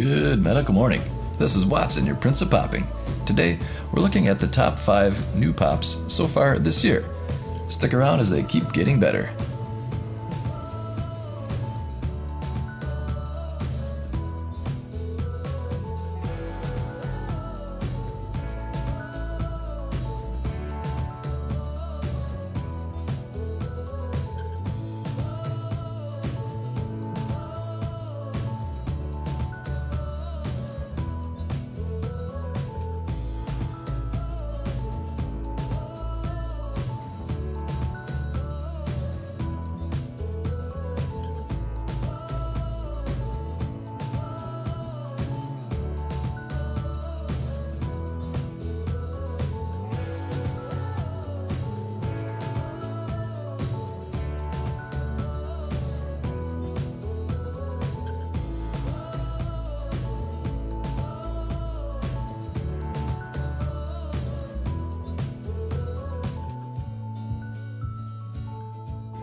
Good medical morning. This is Watson, your Prince of Popping. Today, we're looking at the top 5 new pops so far this year. Stick around as they keep getting better.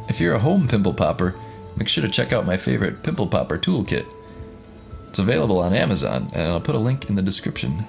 If you're a home pimple popper, make sure to check out my favorite Pimple Popper Toolkit. It's available on Amazon, and I'll put a link in the description.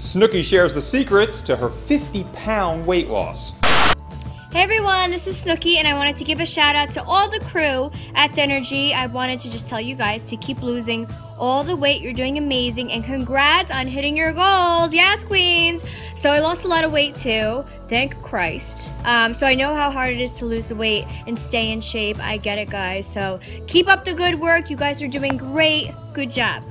Snooki shares the secrets to her 50-pound weight loss. Hey everyone, this is Snooki, and I wanted to give a shout out to all the crew at Thinergy. I wanted to just tell you guys to keep losing all the weight. You're doing amazing, and congrats on hitting your goals. Yes, queens. So I lost a lot of weight too, thank Christ. So I know how hard it is to lose the weight and stay in shape. I get it, guys. So keep up the good work. You guys are doing great. Good job.